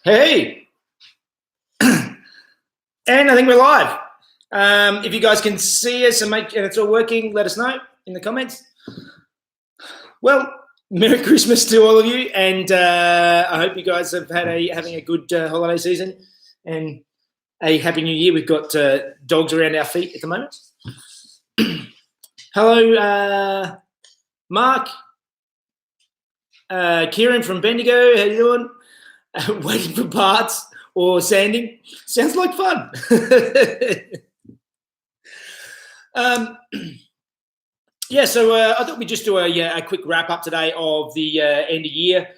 Hey, and I think we're live. If you guys can see us and it's all working, let us know in the comments. Well, Merry Christmas to all of you, and I hope you guys have having a good holiday season and a Happy New Year. We've got dogs around our feet at the moment. Hello, Mark. Kieran from Bendigo, how you doing? Waiting for parts or sanding. Sounds like fun. Yeah, so I thought we'd just do a quick wrap up today of the end of year,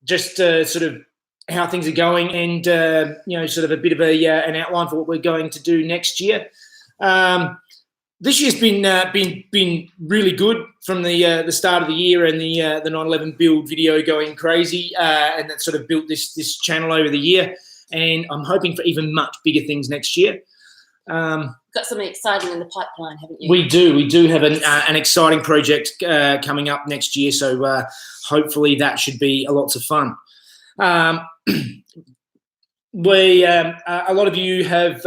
just sort of how things are going, and sort of a bit of an outline for what we're going to do next year. This year's been really good from the start of the year, and the 9/11 build video going crazy, and that sort of built this channel over the year. And I'm hoping for even much bigger things next year. Got something exciting in the pipeline, haven't you? We do have an exciting project coming up next year, so hopefully that should be lots of fun. A lot of you have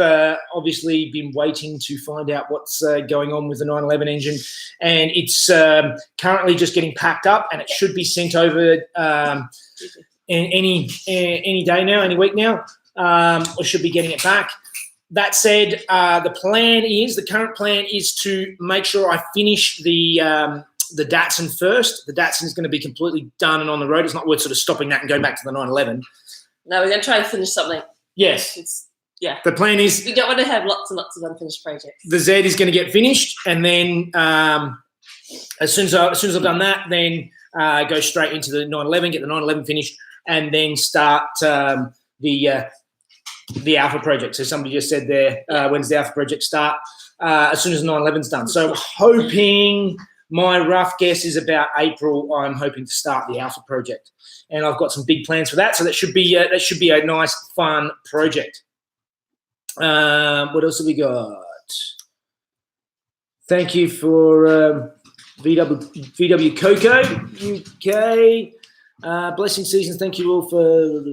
obviously been waiting to find out what's going on with the 9/11 engine, and it's currently just getting packed up, and it should be sent over any day now, any week now. We should be getting it back. That said, the current plan is to make sure I finish the Datsun first. The Datsun is going to be completely done and on the road. It's not worth sort of stopping that and going back to the 911. No, we're going to try and finish something. Yes. The plan is... We don't want to have lots and lots of unfinished projects. The Z is going to get finished, and then as soon as I've done that, then go straight into the 911, get the 911 finished, and then start the Alpha project. So somebody just said there, when does the Alpha project start? As soon as 911's done. So hoping... My rough guess is about April. I'm hoping to start the Alpha project, and I've got some big plans for that. So that should be a nice, fun project. What else have we got? Thank you for VW Coco UK. Blessing seasons. Thank you all for.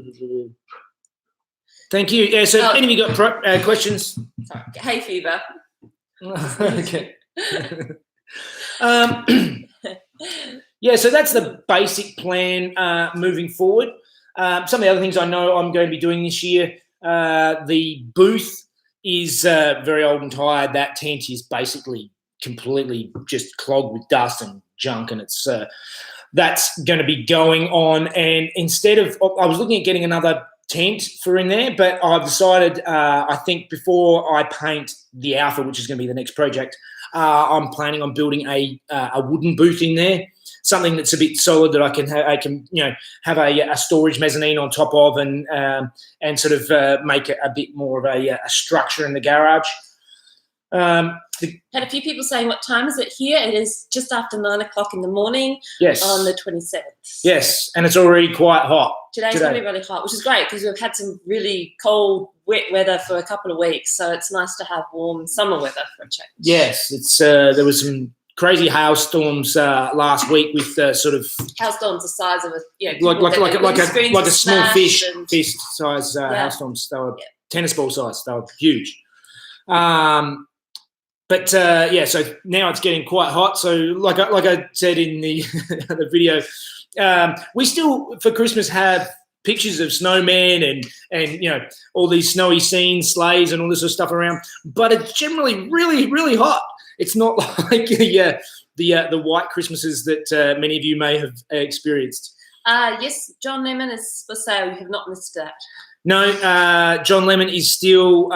Thank you. Yeah. So, any of you got questions? Sorry. Hay fever. Okay. Yeah, so that's the basic plan moving forward. Some of the other things I know I'm going to be doing this year, the booth is very old and tired. That tent is basically completely just clogged with dust and junk, and it's that's going to be going on. And instead of, I was looking at getting another tent for in there, but I've decided I think before I paint the Alpha, which is going to be the next project, I'm planning on building a wooden booth in there, something that's a bit solid that I can have a storage mezzanine on top of, and sort of make it a bit more of a structure in the garage. Had a few people saying, what time is it here? It is just after 9 o'clock in the morning. Yes. On the 27th. Yes, and it's already quite hot. Today's going to be really hot, which is great because we've had some really cold, wet weather for a couple of weeks. So it's nice to have warm summer weather for a change. Yes, it's there was some crazy hailstorms last week with sort of hailstorms the size of like a small fist size hailstorms. They were tennis ball size. They were huge. But so now it's getting quite hot. So like I said in the the video, we still for Christmas have pictures of snowmen and all these snowy scenes, sleighs, and all this sort of stuff around. But it's generally really, really hot. It's not like the white Christmases that many of you may have experienced. Yes, John Lemon is for sale. You have not missed that. No, John Lemon is still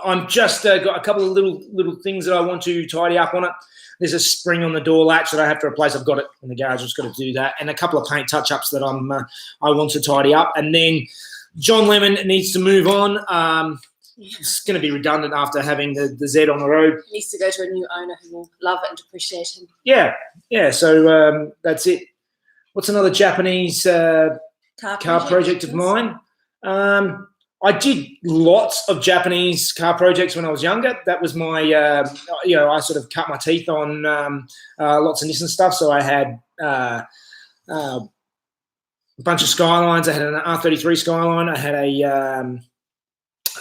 I'm just got a couple of little things that I want to tidy up on it. There's a spring on the door latch that I have to replace. I've got it in the garage. I've just got to do that, and a couple of paint touch-ups that I want to tidy up. And then John Lemon needs to move on. It's going to be redundant after having the Z on the road. He needs to go to a new owner who will love it and appreciate him. Yeah. So that's it. What's another Japanese car project of mine? I did lots of Japanese car projects when I was younger. That was my, I sort of cut my teeth on lots of Nissan stuff. So I had a bunch of Skylines. I had an R33 Skyline. I had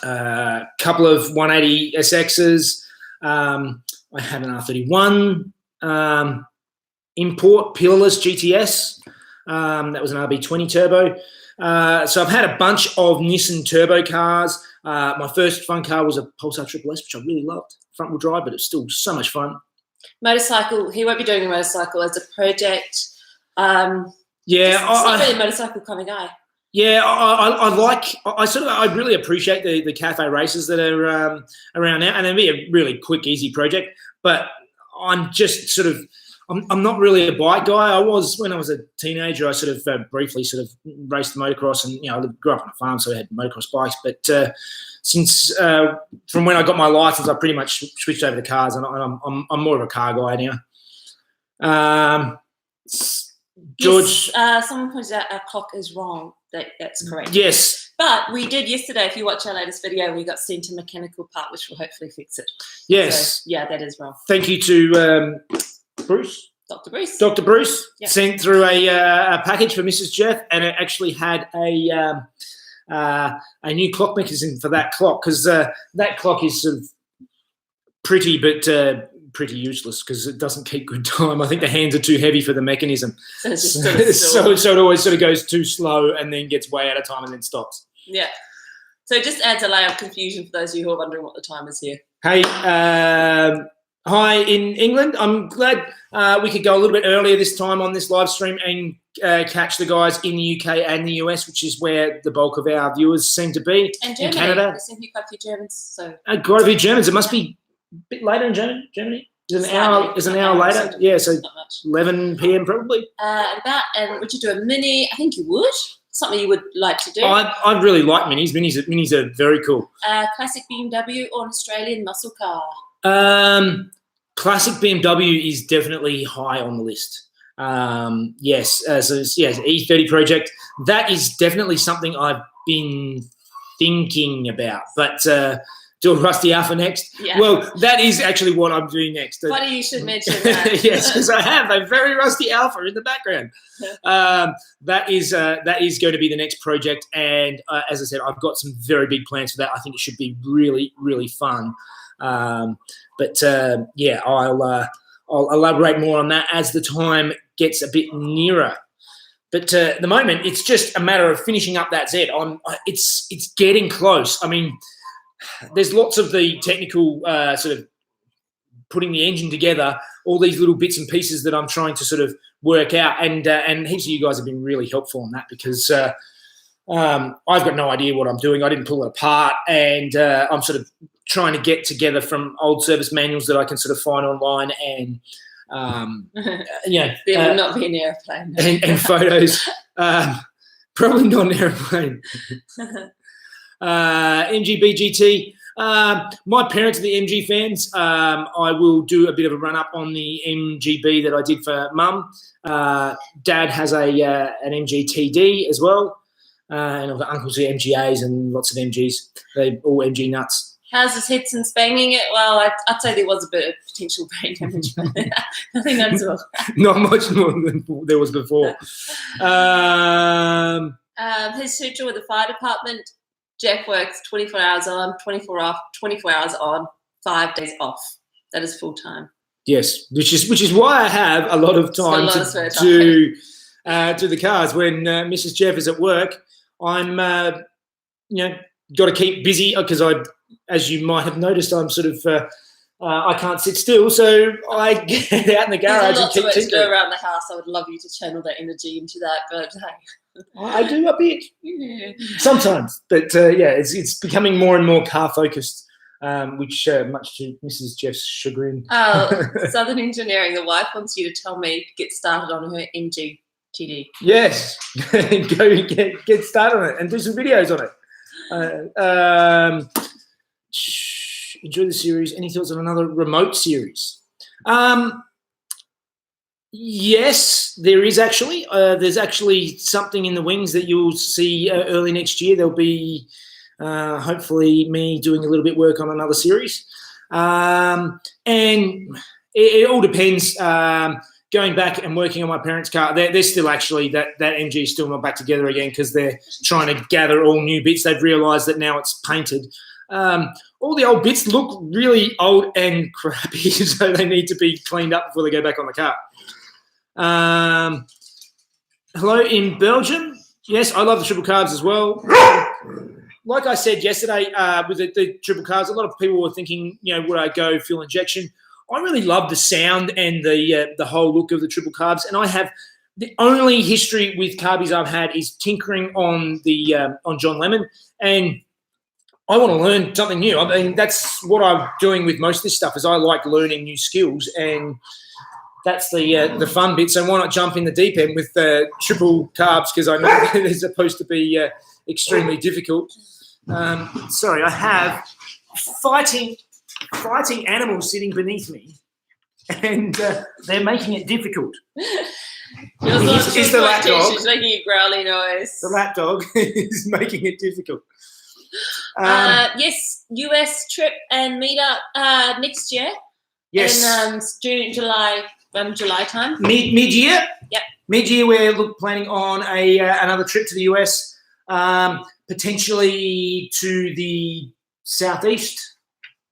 a couple of 180 SXs. I had an R31 import Peerless GTS. That was an RB20 turbo. So I've had a bunch of Nissan turbo cars. My first fun car was a Pulsar Triple S, which I really loved. Front wheel drive, but it's still so much fun. Motorcycle. He won't be doing a motorcycle as a project. Yeah, he's not really a motorcycle kind of guy. Yeah, I really appreciate the cafe races that are around now, and it'll be a really quick, easy project. But I'm just sort of, I'm not really a bike guy. I was when I was a teenager. I sort of briefly sort of raced motocross, and I grew up on a farm, so I had motocross bikes. But since from when I got my license, I pretty much switched over to cars, and I'm more of a car guy now. George, yes, someone pointed out our clock is wrong. That's correct. Yes. But we did yesterday, if you watch our latest video, we got sent a mechanical part, which will hopefully fix it. Yes. So, yeah, that is wrong. Thank you to Bruce. Dr. Bruce. Dr. Bruce yep. Sent through a package for Mrs. Jeff, and it actually had a new clock mechanism for that clock, because that clock is sort of pretty, but pretty useless because it doesn't keep good time. I think the hands are too heavy for the mechanism. So it always sort of goes too slow and then gets way out of time and then stops. Yeah. So it just adds a layer of confusion for those of you who are wondering what the time is here. Hey, hi in England. I'm glad we could go a little bit earlier this time on this live stream and catch the guys in the UK and the US, which is where the bulk of our viewers seem to be. And Germany. In Canada. There's quite a few Germans. So. Quite a few Germans. It must be a bit later in Germany. Is an hour later? So yeah, so 11 p.m. probably. And would you do a mini? I think you would. Something you would like to do. I really like minis. Minis are very cool. Classic BMW or an Australian muscle car? Classic BMW is definitely high on the list. Yes, E30 project. That is definitely something I've been thinking about, but. Do a Rusty Alpha next? Yeah. Well, that is actually what I'm doing next. Funny you should mention that. Yes, because I have a very Rusty Alpha in the background. That is going to be the next project, and as I said, I've got some very big plans for that. I think it should be really, really fun. I'll elaborate more on that as the time gets a bit nearer. But at the moment, it's just a matter of finishing up that Z. It's getting close. I mean. There's lots of the technical sort of putting the engine together, all these little bits and pieces that I'm trying to sort of work out, and heaps of you guys have been really helpful on that because I've got no idea what I'm doing. I didn't pull it apart, and I'm sort of trying to get together from old service manuals that I can sort of find online and there will not be an airplane and photos. Probably not an airplane. MGB GT. My parents are the MG fans. I will do a bit of a run up on the MGB that I did for Mum. Dad has an MG TD as well, and I've got uncles who are MGAs and lots of MGs. They're all MG nuts. How's his head since banging it? Well, I'd say there was a bit of potential brain damage, but nothing notable. Not much more than there was before. His schedule with the fire department. Jeff works 24 hours on, 24 off, 24 hours on, 5 days off. That is full time. Yes, which is why I have a lot of time to do the cars. When Mrs. Jeff is at work, I'm got to keep busy because as you might have noticed, I'm sort of I can't sit still, so I get out in the garage and keep to go around the house. I would love you to channel that energy into that, but hey. I do a bit sometimes, but it's becoming more and more car focused, which much to Mrs. Jeff's chagrin. Southern Engineering, the wife wants you to tell me to get started on her MG TD. Yes, go get started on it and do some videos on it. Enjoy the series. Any thoughts on another remote series? Yes, there is actually. There's actually something in the wings that you'll see early next year. There'll be Hopefully me doing a little bit of work on another series. And it all depends. Going back and working on my parents' car, they're still actually, that MG is still not back together again because they're trying to gather all new bits. They've realised that now it's painted. All the old bits look really old and crappy, so they need to be cleaned up before they go back on the car. Hello in Belgium. Yes, I love the triple carbs as well. Like I said yesterday with the triple carbs, a lot of people were thinking, would I go fuel injection? I really love the sound and the whole look of the triple carbs, and I have the only history with carbies I've had is tinkering on the on John Lemon, and I want to learn something new. I mean, that's what I'm doing with most of this stuff. Is I like learning new skills, and that's the fun bit. So why not jump in the deep end with the triple carbs? Because I know they're supposed to be extremely difficult. Sorry, I have fighting animals sitting beneath me, and they're making it difficult. Is the rat dog? She's making a growly noise. The rat dog is making it difficult. Yes, US trip and meet up next year. Yes. In July time. Mid-year. Yep. Mid-year, we're planning on another trip to the US, potentially to the southeast.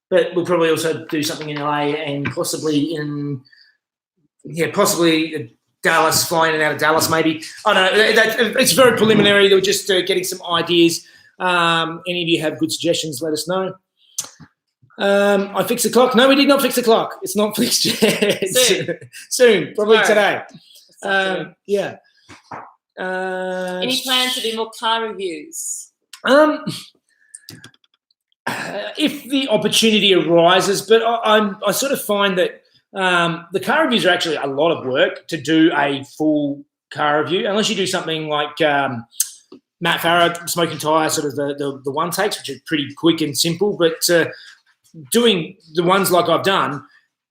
But we'll probably also do something in LA and possibly Dallas, flying in and out of Dallas maybe. I don't know. It's very preliminary. They're just getting some ideas. Any of you have good suggestions, let us know. I fixed the clock. No, we did not fix the clock. It's not fixed yet. Soon, probably today. Yeah. Any plans to do more car reviews? If the opportunity arises, but I sort of find that the car reviews are actually a lot of work to do a full car review, unless you do something like Matt Farah, Smoking Tyre, sort of the one takes, which are pretty quick and simple. But doing the ones like I've done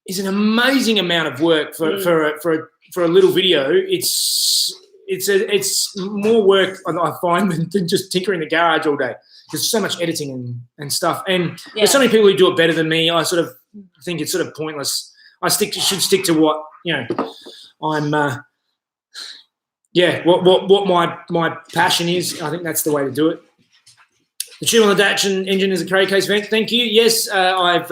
is an amazing amount of work for a little video. It's more work I find than just tinkering the garage all day. There's so much editing and stuff, and there's so many people who do it better than me. I sort of think it's sort of pointless. I should stick to what I'm. What my passion is. I think that's the way to do it. The tune on the Datsun engine is a Craig Case event. Thank you. Yes, I've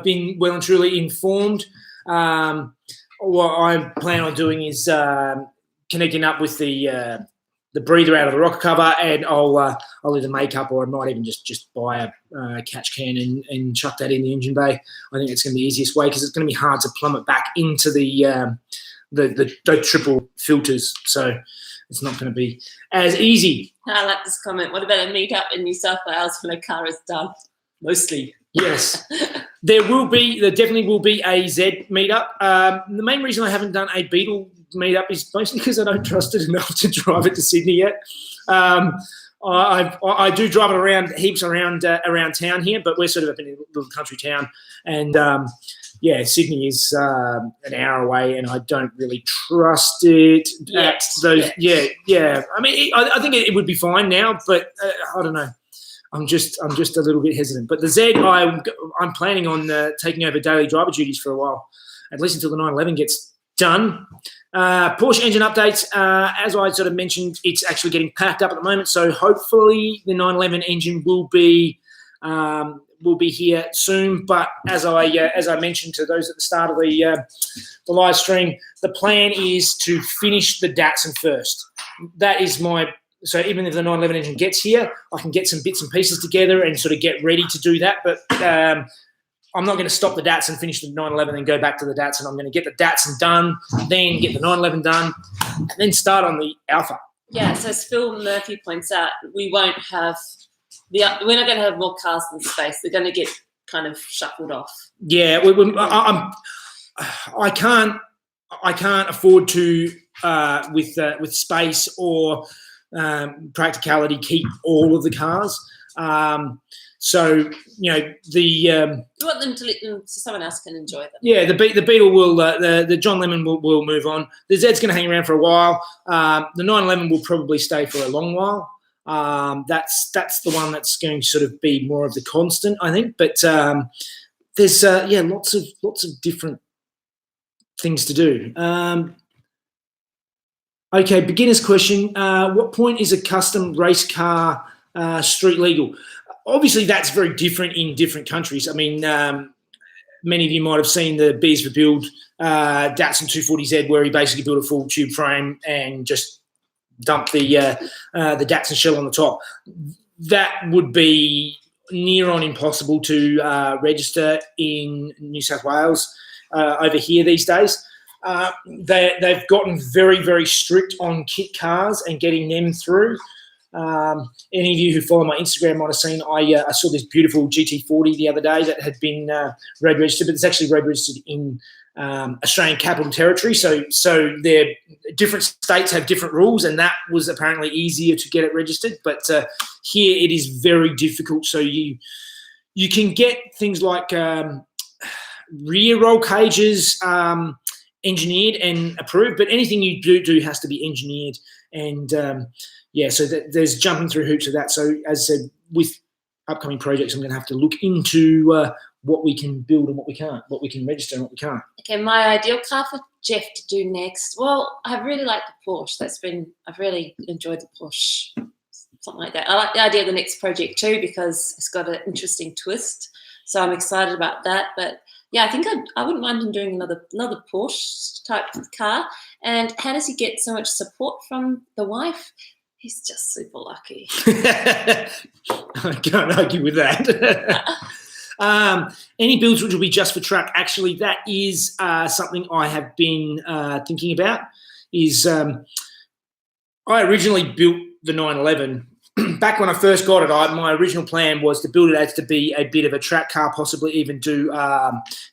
been well and truly informed. What I plan on doing is connecting up with the breather out of the rocker cover, and I'll either make up, or I might even just buy a catch can and chuck that in the engine bay. I think it's going to be the easiest way, because it's going to be hard to plumb it back into the triple filters. So it's not going to be as easy. I like this comment. What about a meet-up in New South Wales when a car is done? Mostly. Yes. There definitely will be a Z meetup. The main reason I haven't done a Beetle meetup is mostly because I don't trust it enough to drive it to Sydney yet. I do drive it around heaps around town here, but we're sort of up in a little country town, and Sydney is an hour away, and I don't really trust it. I mean, I think it would be fine now, but I don't know. I'm just a little bit hesitant. But the Z, I'm planning on taking over daily driver duties for a while, at least until the 911 gets done. Porsche engine updates, as I sort of mentioned, it's actually getting packed up at the moment. So hopefully the 911 engine will be here soon. But as I mentioned to those at the start of the live stream, the plan is to finish the Datsun first. That is so even if the 911 engine gets here, I can get some bits and pieces together and sort of get ready to do that. But I'm not going to stop the Datsun, finish the 911, and go back to the Datsun. I'm going to get the Datsun done, then get the 911 done, and then start on the Alpha. Yeah, so as Phil Murphy points out, we're not going to have more cars in space. They're going to get kind of shuffled off. Yeah, I can't afford to with space or practicality keep all of the cars. So you want them to let them so someone else can enjoy them. Yeah, the Beetle will, the John Lemon will move on. The Zed's going to hang around for a while. The 911 will probably stay for a long while. That's the one that's going to sort of be more of the constant, I think. But there's lots of different things to do. Okay, beginner's question. What point is a custom race car street legal? Obviously, that's very different in different countries. I mean, many of you might have seen the Beers for Build Datsun 240Z, where he basically built a full tube frame and just dumped the Datsun shell on the top. That would be near on impossible to register in New South Wales over here these days. They've gotten very, very strict on kit cars and getting them through. Any of you who follow my Instagram might have seen I saw this beautiful GT40 the other day that had been road registered, but it's actually road registered in Australian Capital Territory. So their different states have different rules, and that was apparently easier to get it registered. But here it is very difficult. So you can get things like rear roll cages engineered and approved, but anything you do has to be engineered. And so there's jumping through hoops of that. So as I said, with upcoming projects, I'm going to have to look into what we can build and what we can't, what we can register and what we can't. Okay, my ideal car for Jeff to do next. Well, I really like the Porsche. I've really enjoyed the Porsche, something like that. I like the idea of the next project too because it's got an interesting twist. So I'm excited about that. But yeah, I think I wouldn't mind him doing another Porsche type car. And how does he get so much support from the wife? He's just super lucky. I can't argue with that. Any builds which will be just for truck? Actually, that is something I have been thinking about. I originally built the 911. Back when I first got it, my original plan was to build it as to be a bit of a track car, possibly even do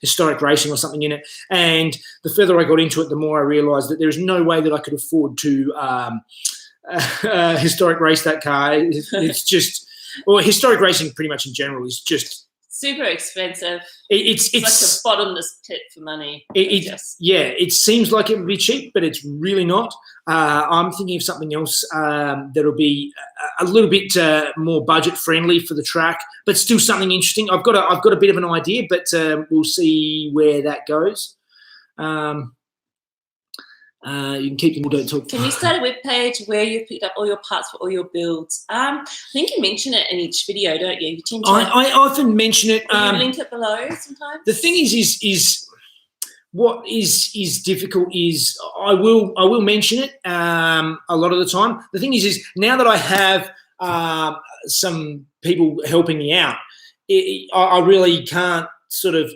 historic racing or something in it. And the further I got into it, the more I realised that there is no way that I could afford to historic race that car. It's just, well, historic racing pretty much in general is just super expensive. It's like a bottomless pit for money. It seems like it would be cheap, but it's really not. I'm thinking of something else that'll be a little bit more budget friendly for the track, but still something interesting. I've got a bit of an idea, but we'll see where that goes. You can keep them all, don't talk. Can you start a webpage where you've picked up all your parts for all your builds? I think you mention it in each video, don't you? I often mention it. You link it below sometimes. The thing is what is difficult is I will mention it a lot of the time. The thing is now that I have some people helping me out, I really can't sort of,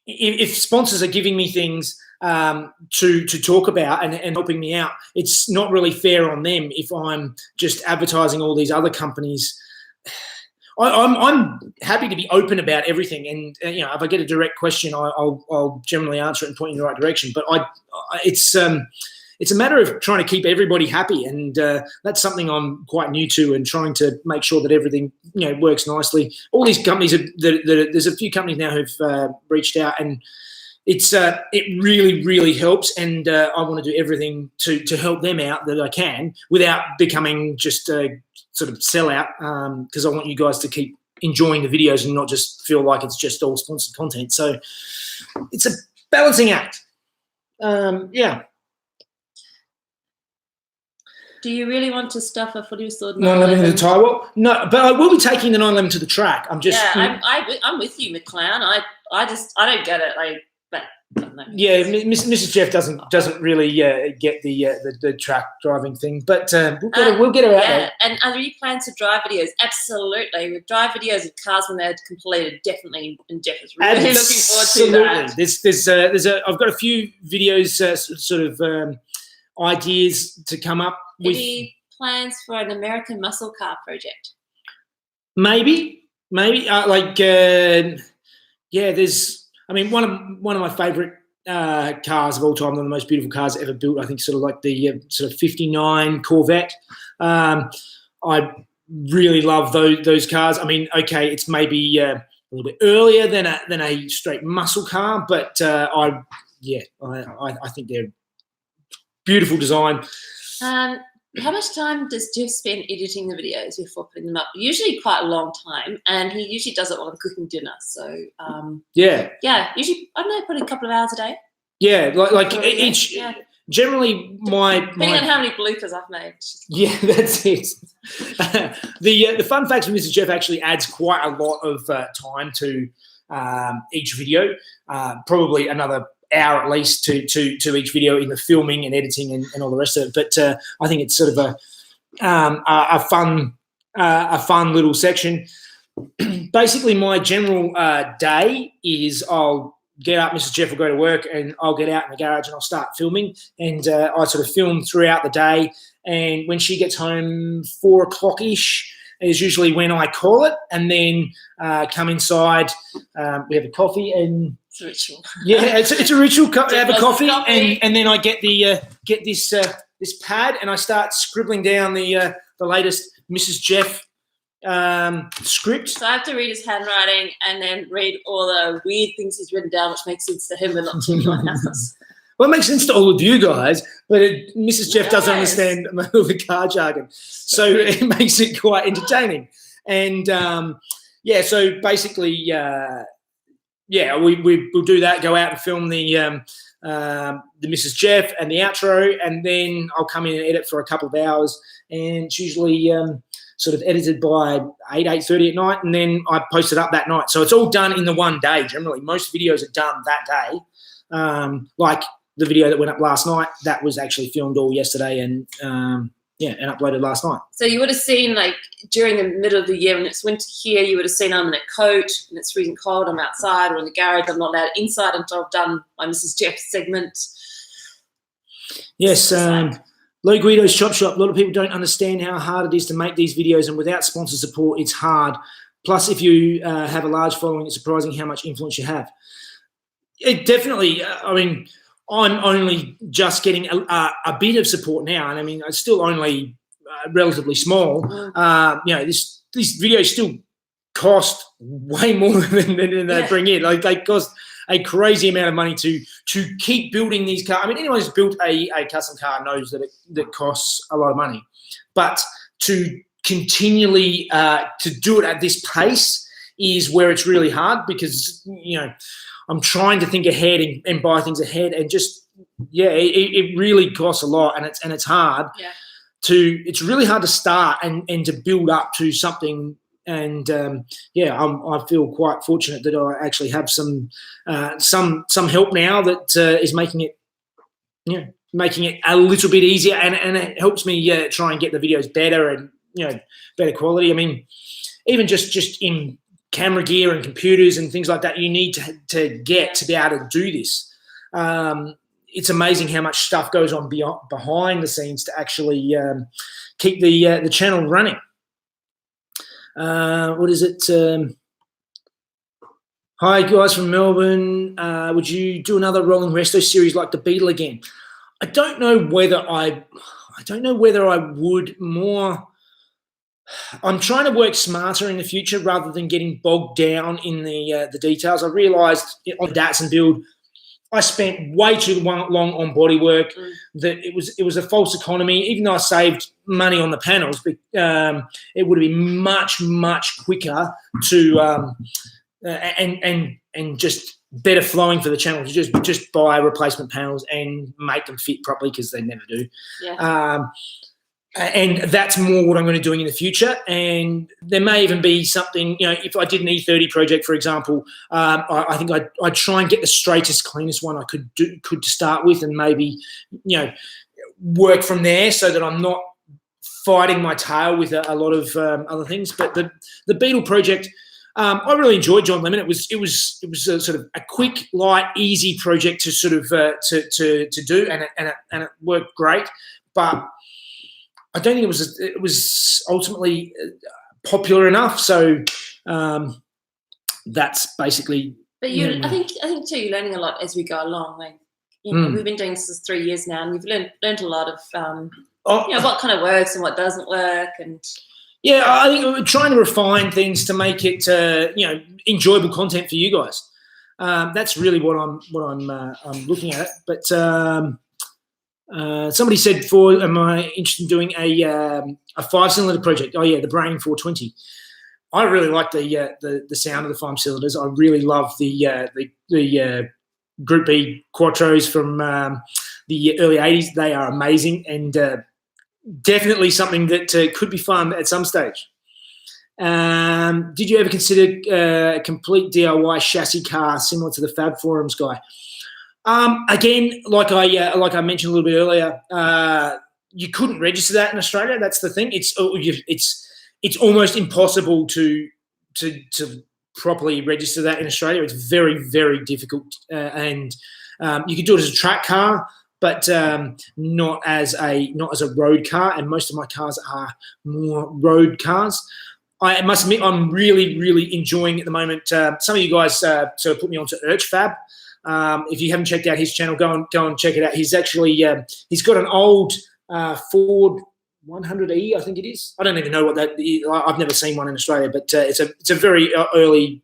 if sponsors are giving me things to talk about and helping me out, it's not really fair on them if I'm just advertising all these other companies. I'm happy to be open about everything, and if I get a direct question, I'll generally answer it and point you in the right direction. But it's a matter of trying to keep everybody happy, and that's something I'm quite new to, and trying to make sure that everything works nicely. All these companies, there's a few companies now who've reached out, and it really, really helps, and I want to do everything to help them out that I can without becoming just a sort of sellout, because I want you guys to keep enjoying the videos and not just feel like it's just all sponsored content. So it's a balancing act. Yeah. Do you really want to stuff a fully restored 911 to the tire wall? No, but I will be taking the 911 to the track. I'm just I'm with you, McLeod. I don't get it. Yeah, Mrs. Jeff doesn't really get the track driving thing, but we'll get her out there. And are there any plans to drive videos? Absolutely, with drive videos of cars when they're completed, definitely. And Jeff is really looking forward to that. I've got a few videos, sort of ideas to come up with. Any plans for an American muscle car project? Maybe. There's. I mean, one of my favourite cars of all time, one of the most beautiful cars ever built, I think, sort of like the sort of 59 Corvette. I really love those cars. I mean, okay, it's maybe a little bit earlier than a straight muscle car, but I think they're beautiful design. How much time does Jeff spend editing the videos before putting them up? Usually quite a long time, and he usually does it while I'm cooking dinner. So Yeah, usually I don't know, probably a couple of hours a day. yeah, like Probably, each. yeah. Generally, depending on how many bloopers I've made. Yeah, that's it. The fun facts with Mrs. Jeff actually adds quite a lot of time to each video. Probably another hour at least to each video in the filming and editing and all the rest of it. But I think it's sort of a fun little section. Basically, my general day is I'll get up, Mrs. Jeff will go to work, and I'll get out in the garage and I'll start filming. And I sort of film throughout the day. And when she gets home, 4 o'clock-ish is usually when I call it. And then come inside, we have a coffee and it's a ritual. Yeah, it's a ritual. Have a coffee, and then I get this pad and I start scribbling down the latest Mrs. Jeff script. So I have to read his handwriting and then read all the weird things he's written down, which makes sense to him and not to anyone else. Well, it makes sense to all of you guys, but Mrs. Jeff doesn't understand all the car jargon, so it makes it quite entertaining. And so basically, we'll do that. Go out and film the Mrs. Jeff and the outro, and then I'll come in and edit for a couple of hours, and it's usually sort of edited by 8:30 at night, and then I post it up that night. So it's all done in the one day. Generally, most videos are done that day. Like the video that went up last night, that was actually filmed all yesterday and uploaded last night. So you would have seen, like, during the middle of the year when it's winter here, you would have seen I'm in a coat and it's freezing cold, I'm outside, or in the garage, I'm not allowed inside until I've done my Mrs. Jeff segment. Yes, Low Guido's Chop Shop. A lot of people don't understand how hard it is to make these videos, and without sponsor support, it's hard. Plus, if you have a large following, it's surprising how much influence you have. It definitely, I mean, I'm only just getting a bit of support now, and I mean, it's still only relatively small. These videos still cost way more than they bring in. Like, they cost a crazy amount of money to keep building these cars. I mean, anyone who's built a custom car knows that that costs a lot of money. But to continually to do it at this pace is where it's really hard, because, I'm trying to think ahead and buy things ahead, and just, it really costs a lot, and it's hard. Yeah. It's really hard to start and to build up to something. And I feel quite fortunate that I actually have some help now that is making it a little bit easier, and it helps me try and get the videos better and better quality. I mean, even just in camera gear and computers and things like that, you need to get to be able to do this. It's amazing how much stuff goes on behind the scenes to actually keep the channel running. What is it? Hi guys from Melbourne. Would you do another Rolling Resto series like the Beetle again? I don't know whether I would more. I'm trying to work smarter in the future rather than getting bogged down in the details. I realised on the Datsun build, I spent way too long on bodywork. That it was a false economy. Even though I saved money on the panels, but it would have been much quicker to and just better flowing for the channel to just buy replacement panels and make them fit properly, because they never do. Yeah. And that's more what I'm going to be doing in the future. And there may even be something, if I did an E30 project, for example, I think I'd try and get the straightest, cleanest one I could to start with, and maybe, work from there so that I'm not fighting my tail with a lot of other things. But the Beetle project, I really enjoyed, John Lemon. It was a sort of a quick, light, easy project to sort of to do, and it worked great. But I don't think it was ultimately popular enough. So that's basically. But I think too, you're learning a lot as we go along. Like, we've been doing this for 3 years now, and we've learned a lot of what kind of works and what doesn't work, and. Yeah, I think we're trying to refine things to make it enjoyable content for you guys. That's really what I'm looking at. But Somebody said, am I interested in doing a 5-cylinder project? Oh yeah, the Brain 420. I really like the sound of the 5 cylinders. I really love the Group B Quattros from the early 80s. They are amazing and definitely something that could be fun at some stage. Did you ever consider a complete DIY chassis car similar to the Fab Forums guy? Again, like I mentioned a little bit earlier, you couldn't register that in Australia. That's the thing. It's almost impossible to properly register that in Australia. It's very, very difficult, and you could do it as a track car, but not as a road car. And most of my cars are more road cars. I must admit, I'm really, really enjoying at the moment. Some of you guys sort of put me onto Fab. If you haven't checked out his channel, go and check it out. He's actually he's got an old Ford 100E, I think it is. I don't even know what that is. I've never seen one in Australia, but it's a very early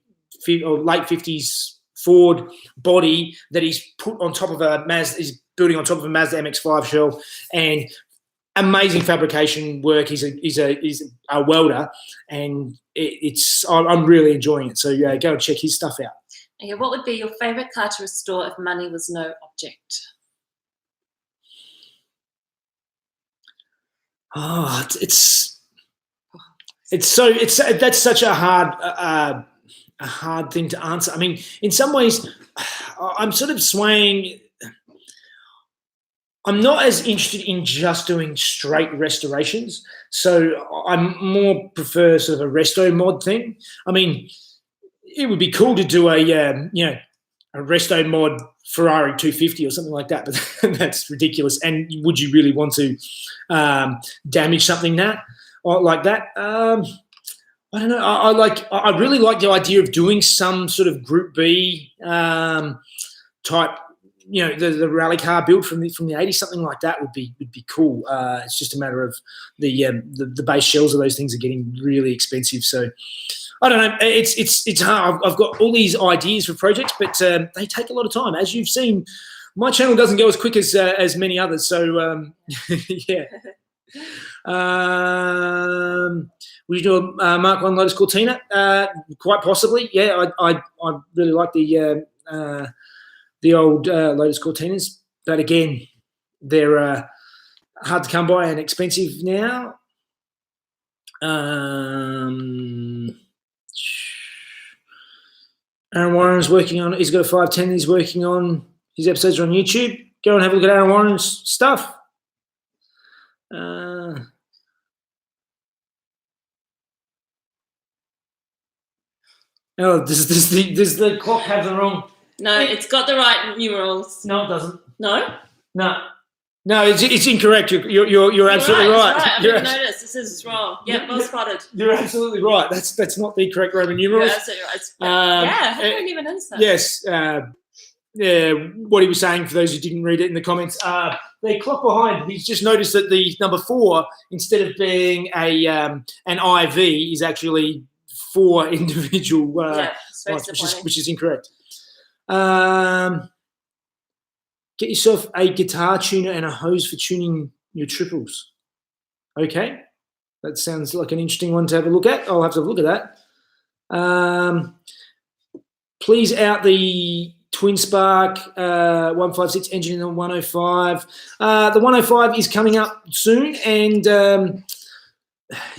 or late 50s Ford body that he's put on top of a Mazda. He's building on top of a Mazda MX-5 shell, and amazing fabrication work. He's a welder, and I'm really enjoying it. So go and check his stuff out. Okay, what would be your favourite car to restore if money was no object? Oh, that's such a hard thing to answer. I mean, in some ways, I'm sort of swaying. I'm not as interested in just doing straight restorations, so I more prefer sort of a resto mod thing. I mean, it would be cool to do a resto mod Ferrari 250 or something like that, but that's ridiculous. And would you really want to damage something like that? I don't know. I really like the idea of doing some sort of Group B type, the rally car build from the 80s, something like that would be cool. It's just a matter of the base shells of those things are getting really expensive. So I don't know. It's hard. I've got all these ideas for projects, but they take a lot of time. As you've seen, my channel doesn't go as quick as many others. So yeah. Would you do a Mark 1 Lotus Cortina? Quite possibly. Yeah, I really like the old Lotus Cortinas, but again, they're hard to come by and expensive now. Aaron Warren's working on. He's got a 510. He's working on. His episodes are on YouTube. Go and have a look at Aaron Warren's stuff. Does the clock have the wrong? No, it's got the right numerals. No, it doesn't. No. It's incorrect. You're absolutely right. Right. I didn't notice. This is wrong. Yeah, well spotted. You're absolutely right. That's not the correct Roman numerals. You're absolutely right. I didn't even notice that. Yes. What he was saying, for those who didn't read it in the comments, the clock behind, he's just noticed that the number 4, instead of being an IV, is actually 4 individual lines, which is incorrect. Get yourself a guitar tuner and a hose for tuning your triples. Okay, that sounds like an interesting one to have a look at. I'll have to have a look at that. Please out the Twin Spark 156 engine in the 105. The 105 is coming up soon, and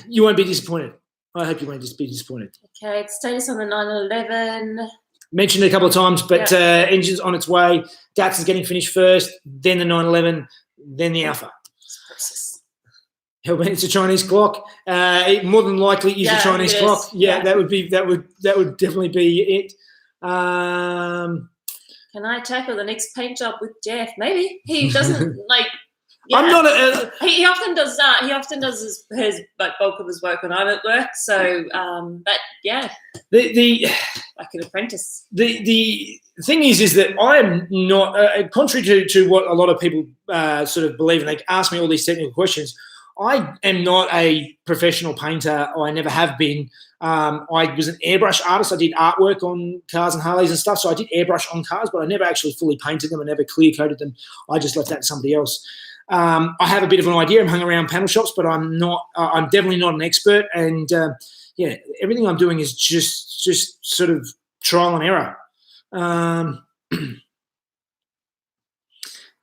you won't be disappointed. I hope you won't be disappointed. Okay, status on the 911. Mentioned it a couple of times, but engine's on its way. DATS is getting finished first, then the 911, then the Alpha. It's a Chinese clock. It more than likely is a Chinese clock. Yeah, that would definitely be it. Can I tackle the next paint job with Jeff? Maybe he doesn't like. Yeah. I'm not. He often does that. He often does his bulk of his work when I'm at work. So, but yeah, the like an apprentice. The thing is that I am not, contrary to what a lot of people sort of believe, and they ask me all these technical questions. I am not a professional painter. I never have been. I was an airbrush artist. I did artwork on cars and Harleys and stuff. So I did airbrush on cars, but I never actually fully painted them. I never clear coated them. I just left that to somebody else. I have a bit of an idea. I'm hung around panel shops, but I'm not. I'm definitely not an expert. And yeah, everything I'm doing is just sort of trial and error.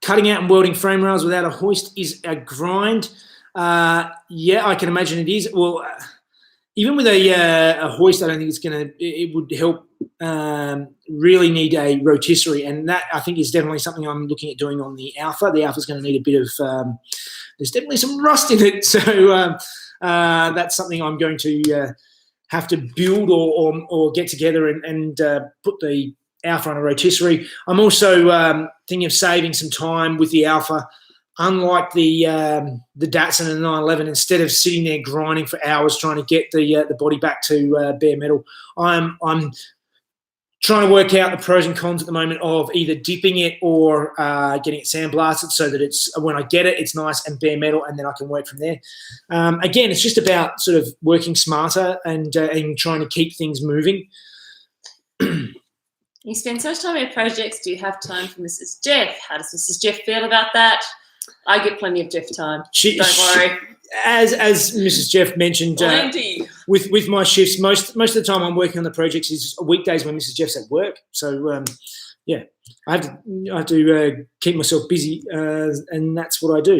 Cutting out and welding frame rails without a hoist is a grind. Yeah, I can imagine it is. Well, even with a hoist, I don't think it's going to. It would help. Really need a rotisserie, and that I think is definitely something I'm looking at doing on the Alpha. The Alpha is going to need a bit of. There's definitely some rust in it, so that's something I'm going to have to build or get together and put the Alpha on a rotisserie. I'm also thinking of saving some time with the Alpha. Unlike the Datsun and the 911, instead of sitting there grinding for hours trying to get the body back to bare metal, I'm trying to work out the pros and cons at the moment of either dipping it or getting it sandblasted so that it's when I get it, it's nice and bare metal, and then I can work from there. Again, it's just about sort of working smarter and trying to keep things moving. You spend so much time on your projects. Do you have time for Mrs. Jeff? How does Mrs. Jeff feel about that? I get plenty of Jeff time. Don't worry. As Mrs. Jeff mentioned, with my shifts, most of the time I'm working on the projects is weekdays when Mrs. Jeff's at work. So yeah, I have to keep myself busy, and that's what I do.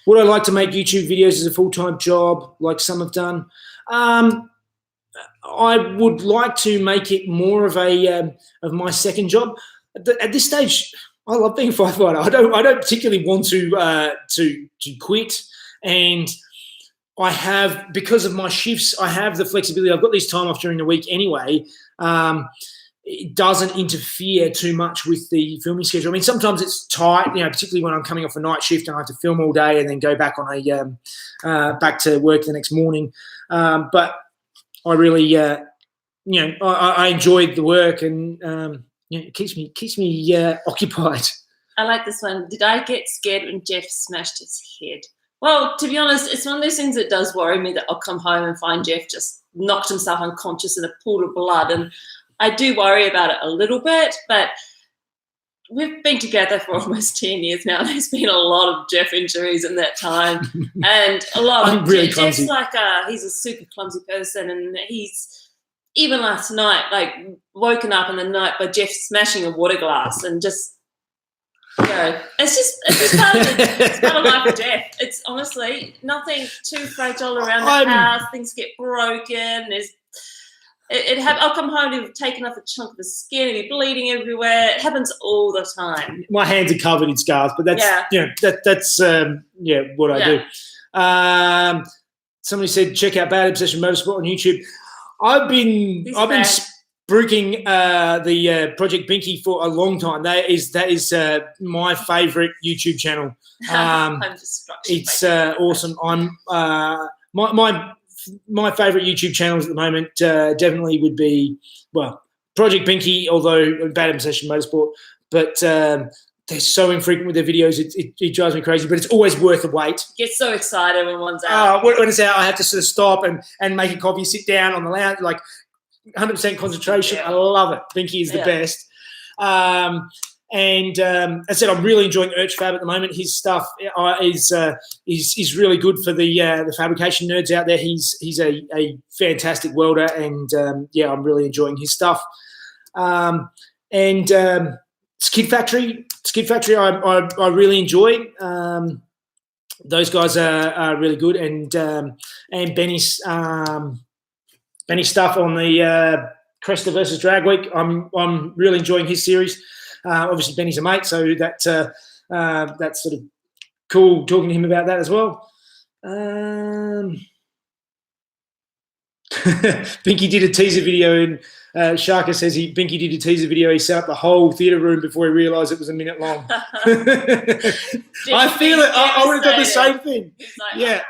Would I like to make YouTube videos as a full-time job, like some have done? I would like to make it more of of my second job. At this stage, I love being a firefighter. I don't particularly want to quit, and I have, because of my shifts, I have the flexibility. I've got this time off during the week anyway. It doesn't interfere too much with the filming schedule. I mean, sometimes it's tight, particularly when I'm coming off a night shift and I have to film all day and then go back on back to work the next morning. But I really, I enjoyed the work, and it keeps me occupied. I like this one. Did I get scared when Jeff smashed his head? Well, to be honest, it's one of those things that does worry me, that I'll come home and find Jeff just knocked himself unconscious in a pool of blood, and I do worry about it a little bit. But we've been together for almost 10 years now. There's been a lot of Jeff injuries in that time, and a lot of really Jeff's he's a super clumsy person, and he's even last night woken up in the night by Jeff smashing a water glass, and just it's part of life for Jeff. It's honestly nothing too fragile around the house. Things get broken. I'll come home and have taken off a chunk of the skin and be bleeding everywhere. It happens all the time. My hands are covered in scars, but that's what I do. Somebody said check out Bad Obsession Motorsport on YouTube. I've been spruiking the Project Binky for a long time. That is my favourite YouTube channel. It's awesome. I'm my favourite YouTube channels at the moment definitely would be Project Binky, although Bad Obsession Motorsport, but they're so infrequent with their videos. It drives me crazy, but it's always worth the wait. Get so excited when one's out. When it's out, I have to sort of stop and make a coffee, sit down on the lounge, 100% concentration. Yeah. I love it. Binky is the best. And as I said, I'm really enjoying Fab at the moment. His stuff is really good for the fabrication nerds out there. He's a fantastic welder, and I'm really enjoying his stuff. Skid Factory, I really enjoy. Those guys are really good, and Benny's stuff on the Cresta versus Drag Week. I'm really enjoying his series. Obviously, Benny's a mate, so that's sort of cool talking to him about that as well. Binky did a teaser video, and Sharka says Binky did a teaser video. He set up the whole theatre room before he realised it was a minute long. I feel it. I would have done the same thing. Yeah.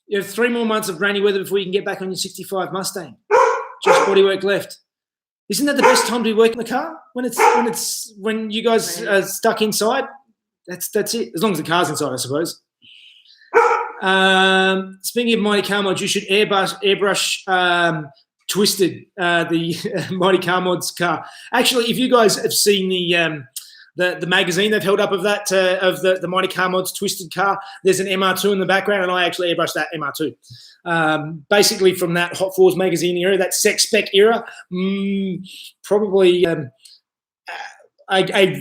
You have 3 more months of rainy weather before you can get back on your 65 Mustang. Just bodywork left. Isn't that the best time to be working the car? When you guys are stuck inside? That's it. As long as the car's inside, I suppose. Speaking of Mighty Car mods, you should airbrush twisted, the Mighty Car Mods car. Actually, if you guys have seen the magazine they've held up of that, of the Mighty Car Mods twisted car, there's an MR2 in the background, and I actually airbrushed that MR2. Basically from that Hot Fours magazine era, that sex spec era, probably a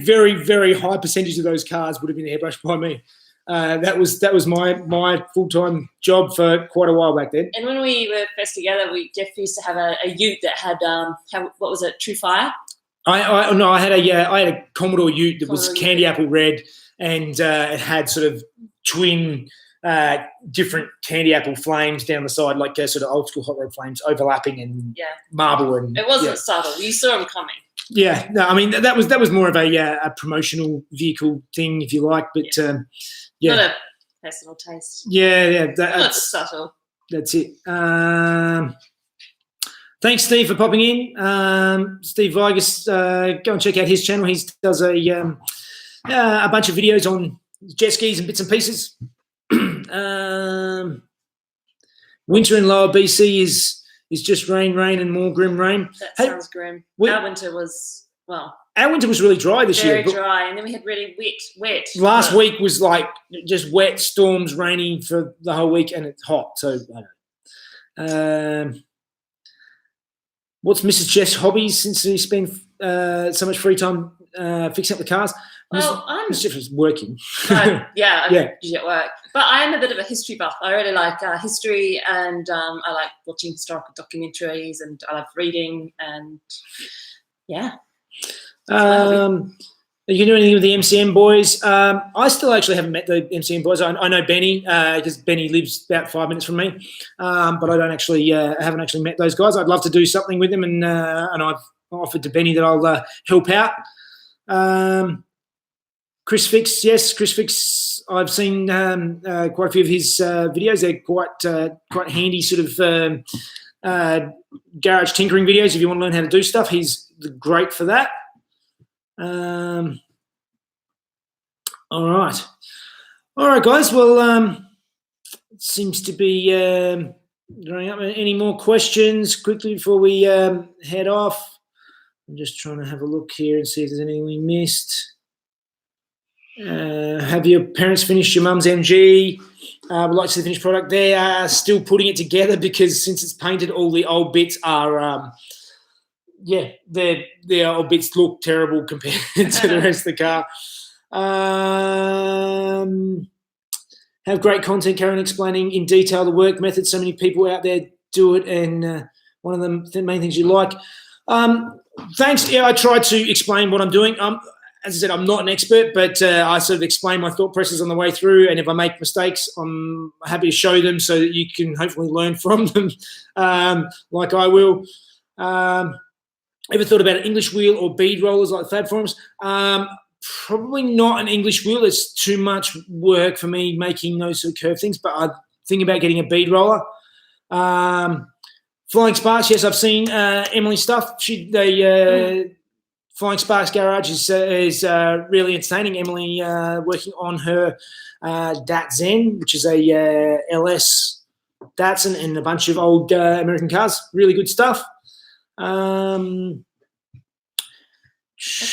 very, very high percentage of those cars would have been airbrushed by me. That was my full-time job for quite a while back then. And when we were first together, Jeff used to have a ute that had what was it, True Fire? I had a Commodore ute that was candy apple red, and it had sort of twin different candy apple flames down the side, like sort of old school hot rod flames overlapping, and marble, and it wasn't subtle. You saw them coming. Yeah, no, I mean that was more of a promotional vehicle thing, if you like, but not a personal taste. Yeah, that's subtle. That's it. Thanks, Steve, for popping in. Steve Vigus, go and check out his channel. He does a bunch of videos on jet skis and bits and pieces. Winter in Lower BC is just rain and more grim rain. That sounds grim. Our winter was, our winter was really dry this year. Very dry, and then we had really wet. Last week was like just wet, storms, raining for the whole week, and it's hot. So, what's Mrs. Jeff's hobbies since he spent so much free time fixing up the cars? Well, Mrs. Jeff was working. I'm usually at work. But I am a bit of a history buff. I really like history, and I like watching historical documentaries, and I love reading, and you can do anything with the MCM boys. I still actually haven't met the MCM boys. I know Benny because Benny lives about 5 minutes from me, but I haven't actually met those guys. I'd love to do something with them, and I've offered to Benny that I'll help out. Chris Fix, yes, Chris Fix. I've seen quite a few of his videos. They're quite handy, sort of garage tinkering videos. If you want to learn how to do stuff, he's great for that. All right, guys. Well, it seems to be drawing up. Any more questions quickly before we head off? I'm just trying to have a look here and see if there's anything we missed. Have your parents finished your mum's MG? Would like to see the finished product. They are still putting it together because since it's painted, all the old bits are their old bits look terrible compared to the rest of the car. Have great content, Karen, explaining in detail the work method. So many people out there do it, and one of the main things you like. Thanks. Yeah, I tried to explain what I'm doing. As I said, I'm not an expert, but I sort of explain my thought process on the way through, and if I make mistakes, I'm happy to show them so that you can hopefully learn from them, like I will. Ever thought about an English wheel or bead rollers like Fab Forums? Probably not an English wheel. It's too much work for me making those sort of curved things, but I think about getting a bead roller. Flying Sparks, yes, I've seen Emily's stuff. Flying Sparks Garage is really entertaining. Emily working on her Datsun, which is a LS Datsun, and a bunch of old American cars. Really good stuff. What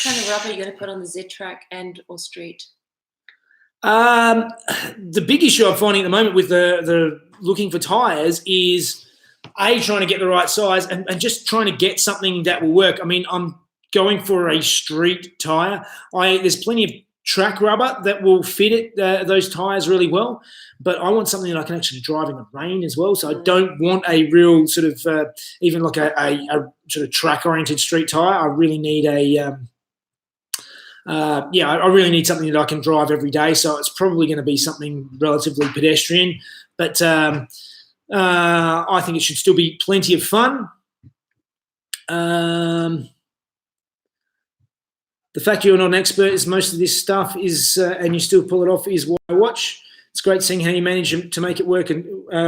kind of rubber are you going to put on the Z-Track and or street? The big issue I'm finding at the moment with the looking for tyres is trying to get the right size and just trying to get something that will work. I mean, I'm going for a street tyre. There's plenty of track rubber that will fit those tyres really well, but I want something that I can actually drive in the rain as well. So I don't want a real sort of even like a sort of track-oriented street tyre. I really need I really need something that I can drive every day. So it's probably going to be something relatively pedestrian, but I think it should still be plenty of fun. The fact you're not an expert is most of this stuff is, and you still pull it off, is what I watch. It's great seeing how you manage to make it work and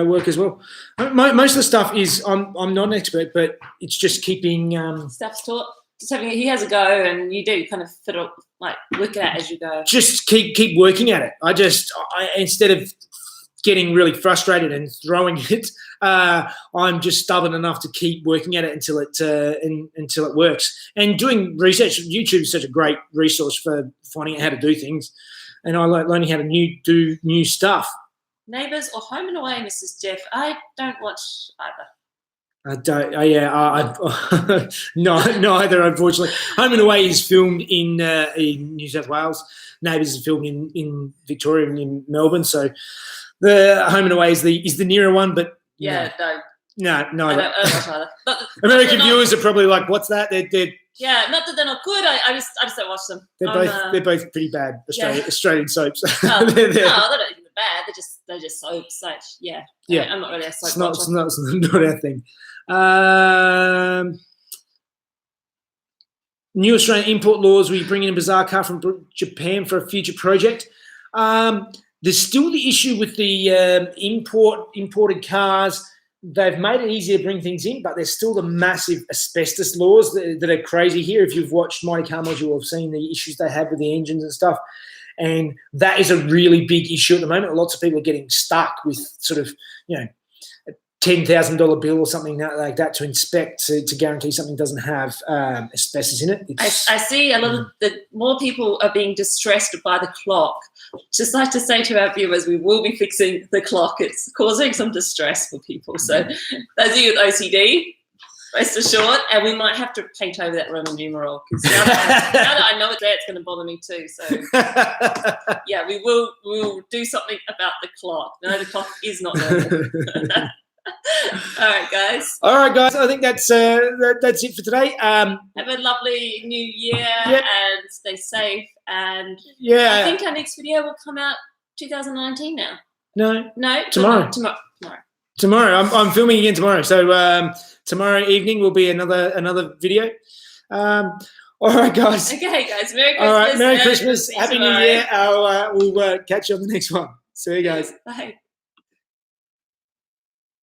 work as well. Most of the stuff is I'm not an expert, but it's just keeping stuff's taught. Just having he has a go, and you do kind of fiddle, like look at it as you go. Just keep working at it. I instead of getting really frustrated and throwing it, I'm just stubborn enough to keep working at it until it works. And doing research, YouTube is such a great resource for finding out how to do things, and I like learning how to do new stuff. Neighbours or Home and Away, Mrs. Jeff? I don't watch either. I don't. Neither, unfortunately. Home and Away is filmed in New South Wales. Neighbours is filmed in Victoria and in Melbourne. So the Home and Away is the nearer one, but no. No, no. I don't watch either. American viewers are probably like, "What's that?" They're yeah, not that they're not good. I just don't watch them. They're both pretty bad Australian soaps. No, they're not even bad. They're just soaps. So, yeah. I'm not really a soap watcher. It's not our thing. New Australian import laws. We bring in a bizarre car from Japan for a future project. There's still the issue with the imported cars. They've made it easier to bring things in, but there's still the massive asbestos laws that are crazy here. If you've watched Mighty Car Mods, you will have seen the issues they have with the engines and stuff. And that is a really big issue at the moment. Lots of people are getting stuck with sort of, a $10,000 bill or something like that to inspect to guarantee something doesn't have asbestos in it. I see a lot of more people are being distressed by the clock. Just like to say to our viewers, we will be fixing the clock. It's causing some distress for people. So those of you with OCD, rest assured, and we might have to paint over that Roman numeral because now that I know it's there, it's going to bother me too. So yeah, we will do something about the clock. No, the clock is not normal. All right, guys. I think that's it for today. Have a lovely new year and stay safe. And I think our next video will come out 2019 now. No, tomorrow. Tomorrow. I'm filming again tomorrow. So tomorrow evening will be another video. All right, guys. Okay, guys. Merry Christmas. All right, Merry Christmas. Happy New Year. We'll catch you on the next one. See you guys. Bye.